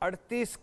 38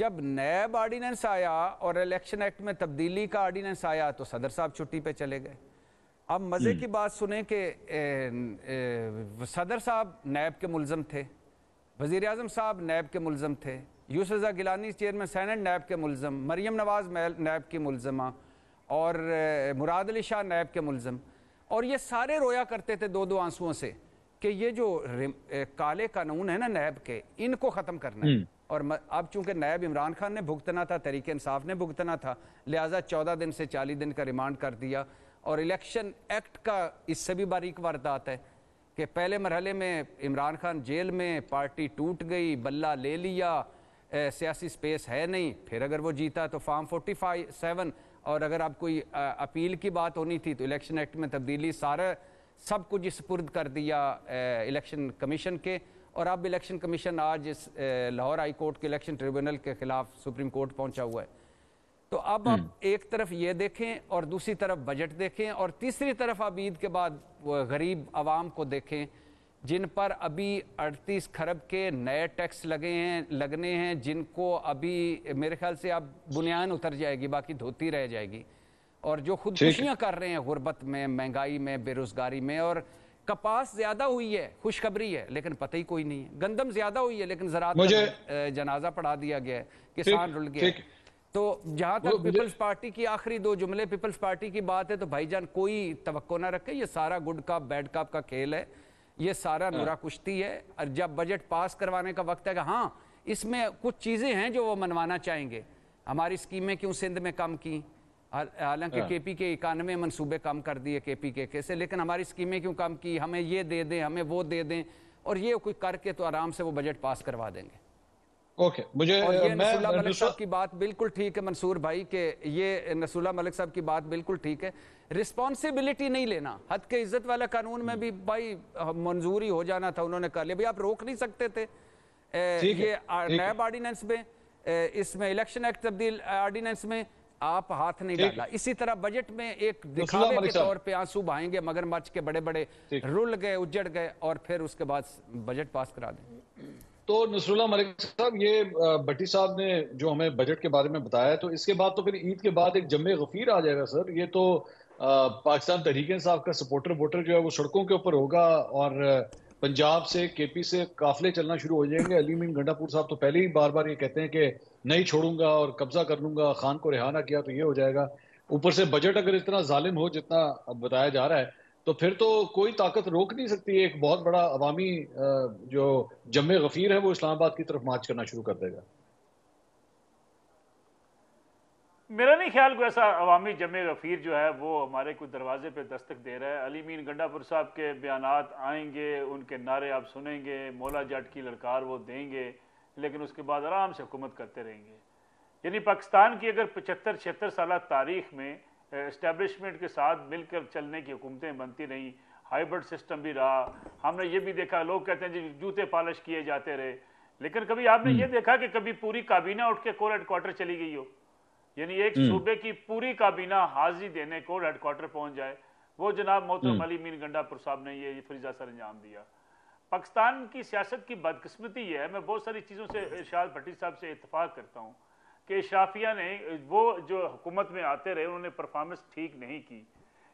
جب NAB ordinance آیا اور الیکشن ایکٹ میں تبدیلی کا آرڈیننس آیا تو صدر صاحب چھٹی پہ چلے گئے. اب مزے کی بات سنیں کہ صدر صاحب نیب کے ملزم تھے, وزیر اعظم صاحب نیب کے ملزم تھے, یوسف Raza Gilani chairman senate NAB کے ملزم, مریم نواز نیب کی ملزمہ, اور مراد علی شاہ نیب کے ملزم, اور یہ سارے رویا کرتے تھے دو آنسوؤں سے کہ یہ جو کالے قانون ہے نا نیب کے, ان کو ختم کرنا ہے. اور اب چونکہ نیب عمران خان نے بھگتنا تھا, تحریک انصاف نے بھگتنا تھا, لہٰذا 14 دن سے 40 دن کا ریمانڈ کر دیا. اور الیکشن ایکٹ کا اس سے بھی باریک واردات ہے کہ پہلے مرحلے میں عمران خان جیل میں, پارٹی ٹوٹ گئی, بلہ لے لیا, سیاسی سپیس ہے نہیں, پھر اگر وہ جیتا تو فارم 47, اور اگر اب کوئی اپیل کی بات ہونی تھی تو الیکشن ایکٹ میں تبدیلی سب کچھ سپرد کر دیا الیکشن کمیشن کے. اور اب الیکشن کمیشن آج لاہور ہائی کورٹ کے الیکشن ٹریبونل کے خلاف سپریم کورٹ پہنچا ہوا ہے. تو اب ایک طرف یہ دیکھیں اور دوسری طرف بجٹ دیکھیں, اور تیسری طرف اب عید کے بعد غریب عوام کو دیکھیں جن پر ابھی 38 کھرب کے نئے ٹیکس لگنے ہیں, جن کو ابھی میرے خیال سے اب بنیان اتر جائے گی, باقی دھوتی رہ جائے گی, اور جو خودکشیاں کر رہے ہیں غربت میں, مہنگائی میں, بے روزگاری میں. اور کپاس زیادہ ہوئی ہے, خوشخبری ہے, لیکن پتہ ہی کوئی نہیں ہے. گندم زیادہ ہوئی ہے لیکن زراعت کا جنازہ پڑھا دیا گیا ہے, کسان رل گیا. تو جہاں تک پیپلز پارٹی کی آخری 2 جملے پیپلز پارٹی کی بات ہے تو بھائی جان کوئی توقع نہ رکھے, یہ سارا گڈ کپ بیڈ کپ کا کھیل ہے, یہ سارا نورا کشتی ہے. اور جب بجٹ پاس کروانے کا وقت ہے کہ ہاں اس میں کچھ چیزیں ہیں جو وہ منوانا چاہیں گے, ہماری اسکیمیں کیوں سندھ میں کم کی, حالانکہ کے پی کے 91 منصوبے کم کر دیے کے پی کے سے, لیکن ہماری اسکیمیں کیوں کم کی, ہمیں یہ دے دیں, ہمیں وہ دے دیں, اور یہ کوئی کر کے تو آرام سے وہ بجٹ پاس کروا دیں گے. اوکے, مجھے اور یہ نصر اللہ ملک صاحب کی بات بالکل ٹھیک ہے منصور بھائی, کہ یہ نصر اللہ ملک صاحب کی بات بالکل ٹھیک ہے. رسپانسبلٹی نہیں لینا, حد کے عزت والا قانون میں بھی بھائی منظوری ہو جانا تھا, انہوں نے کہا لیا بھائی آپ روک نہیں سکتے تھے. یہ نیب آرڈیننس میں, اس میں الیکشن ایکٹ تبدیل آرڈیننس میں آپ ہاتھ نہیں ڈالا. اسی طرح بجٹ میں ایک دکھاوے کے طور پہ آنسو بہائیں گے, مگرمچھ کے بڑے بڑے رول گئے, اجڑ گئے, اور پھر اس کے بعد بجٹ پاس کرا دیں. تو نصر اللہ ملک صاحب, یہ بٹی صاحب نے جو ہمیں بجٹ کے بارے میں بتایا, تو اس کے بعد تو پھر عید کے بعد ایک جم غفیر آ جائے گا سر. یہ تو پاکستان تحریک انصاف کا سپورٹر ووٹر جو ہے وہ سڑکوں کے اوپر ہوگا, اور پنجاب سے کے پی سے قافلے چلنا شروع ہو جائیں گے. علی امین گنڈا پور صاحب تو پہلے ہی بار بار یہ کہتے ہیں کہ نہیں چھوڑوں گا اور قبضہ کر لوں گا, خان کو رہا نہ کیا تو یہ ہو جائے گا. اوپر سے بجٹ اگر اتنا ظالم ہو جتنا بتایا جا رہا ہے تو پھر تو کوئی طاقت روک نہیں سکتی. ایک بہت بڑا عوامی جو جم غفیر ہے وہ اسلام آباد کی طرف مارچ کرنا شروع کر دے گا. میرا نہیں خیال کوئی ایسا عوامی جم غفیر جو ہے وہ ہمارے کوئی دروازے پہ دستک دے رہا ہے. علی امین گنڈا پور صاحب کے بیانات آئیں گے, ان کے نعرے آپ سنیں گے, مولا جٹ کی للکار وہ دیں گے, لیکن اس کے بعد آرام سے حکومت کرتے رہیں گے. یعنی پاکستان کی اگر 75-76 سالہ تاریخ میں اسٹیبلشمنٹ کے ساتھ مل کر چلنے کی حکومتیں بنتی رہیں, ہائیبرڈ سسٹم بھی رہا, ہم نے یہ بھی دیکھا, لوگ کہتے ہیں جی جوتے پالش کیے جاتے رہے, لیکن کبھی آپ نے یہ دیکھا کہ کبھی پوری کابینہ اٹھ کے کور ہیڈ کوارٹر چلی گئی ہو, یعنی ایک صوبے کی پوری کابینہ حاضری دینے کور ہیڈ کوارٹر پہنچ جائے. وہ جناب محترم علی امین گنڈا پور صاحب نے یہ فریضہ سر انجام دیا. پاکستان کی سیاست کی بدقسمتی یہ ہے, میں بہت ساری چیزوں سے ارشاد بھٹی صاحب سے اتفاق کرتا ہوں کہ اشرافیہ نے وہ جو حکومت میں آتے رہے انہوں نے پرفارمنس ٹھیک نہیں کی,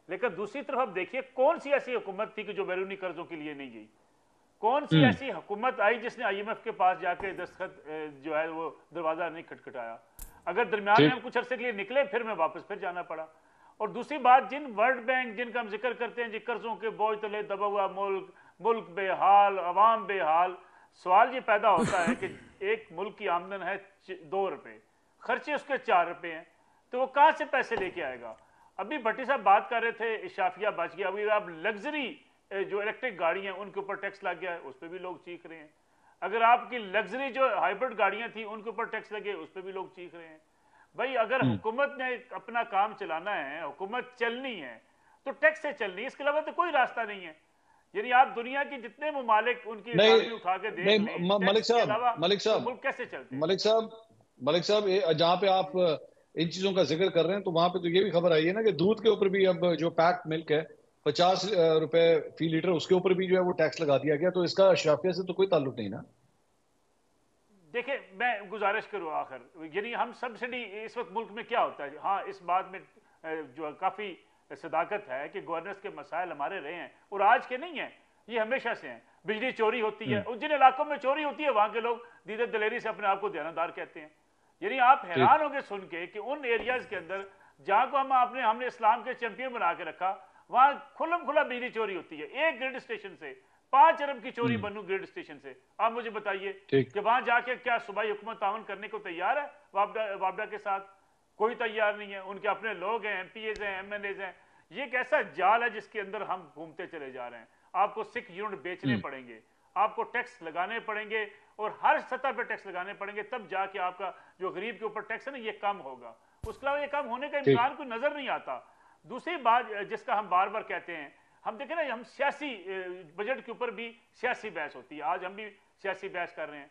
لیکن دوسری طرف اب دیکھیے کون سی ایسی حکومت تھی کہ جو بیرونی قرضوں کے لیے نہیں گئی, کون سی ایسی حکومت آئی جس نے آئی ایم ایف کے پاس جا کے دستخط جو ہے وہ دروازہ نہیں کھٹکھٹایا. اگر درمیان میں ہم کچھ عرصے کے لیے نکلے پھر میں واپس پھر جانا پڑا. اور دوسری بات, جن ورلڈ بینک جن کا ہم ذکر کرتے ہیں جی قرضوں کے بوجھ تلے دبا ہوا ملک بے حال, عوام بے حال, سوال یہ پیدا ہوتا ہے کہ ایک ملک کی آمدن ہے 2 روپے, خرچے اس کے 4 روپے ہیں, تو وہ کہاں سے پیسے لے کے آئے گا. ابھی بھٹی صاحب بات کر رہے تھے اشرافیہ بچ گیا, ابھی اب لگژری جو الیکٹرک گاڑیاں ہیں ان کے اوپر ٹیکس لگ گیا ہے, اس پہ بھی لوگ چیخ رہے ہیں. اگر آپ کی لگژری جو ہائیبرڈ گاڑیاں تھیں ان کے اوپر ٹیکس لگے, اس پہ بھی لوگ چیخ رہے ہیں. بھائی اگر حکومت نے اپنا کام چلانا ہے, حکومت چلنی ہے تو ٹیکس سے چلنی ہے, اس کے علاوہ تو کوئی راستہ نہیں ہے. یعنی آپ دنیا کی جتنے ممالک ان کی اکانومی اٹھا کے دیکھ لیں, ٹیکس کے علاوہ ملک کیسے چلتے ہیں. ملک صاحب جہاں پہ آپ ان چیزوں کا ذکر کر رہے ہیں تو وہاں پہ تو یہ بھی خبر آئی ہے نا کہ دودھ کے اوپر بھی اب جو پیکڈ ملک ہے 50 روپے فی لیٹر, اس کے اوپر بھی جو ہے وہ ٹیکس لگا دیا گیا. تو اس کا اشرافیہ سے تو کوئی تعلق نہیں نا. دیکھیں میں گزارش کروں آخر، یعنی ہم سبسڈی اس وقت ملک میں کیا ہوتا ہے، ہاں اس بات میں جو کافی صداقت ہے کہ گورننس کے مسائل ہمارے رہے ہیں اور آج کے نہیں ہیں، یہ ہمیشہ سے ہیں. بجلی چوری ہوتی ہے، جن علاقوں میں چوری ہوتی ہے وہاں کے لوگ دیدہ دلیری سے اپنے آپ کو دیانتدار کہتے ہیں. یعنی آپ حیران ہوں گے سن کے کہ ان ایریاز کے اندر جہاں کو ہم نے اسلام کے چیمپئن بنا کے رکھا، وہاں کھلم کھلا بجلی چوری ہوتی ہے. ایک گریڈ اسٹیشن سے 5 ارب کی چوری بنو گریڈ اسٹیشن سے. آپ مجھے بتائیے کہ وہاں جا کے کیا صوبائی حکومت تعاون کرنے کو تیار ہے وابڈا کے ساتھ؟ کوئی تیار نہیں ہے. ان کے اپنے لوگ ہیں، ایم پی ایز ہیں، ایم ایل ایز ہیں. یہ ایک ایسا جال ہے جس کے اندر ہم گھومتے چلے جا رہے ہیں. آپ کو سکھ یونٹ بیچنے پڑیں گے، آپ کو ٹیکس لگانے پڑیں گے اور ہر سطح پہ ٹیکس لگانے پڑیں گے، تب جا کے آپ کا جو غریب کے اوپر ٹیکس ہے نا یہ کم ہوگا. اس کے علاوہ یہ کم ہونے کا امکان کوئی نظر نہیں آتا. دوسری بات جس کا ہم بار بار کہتے ہیں، ہم دیکھیں نا ہم سیاسی بجٹ کے اوپر بھی سیاسی بحث ہوتی ہے. آج ہم بھی سیاسی بحث کر رہے ہیں.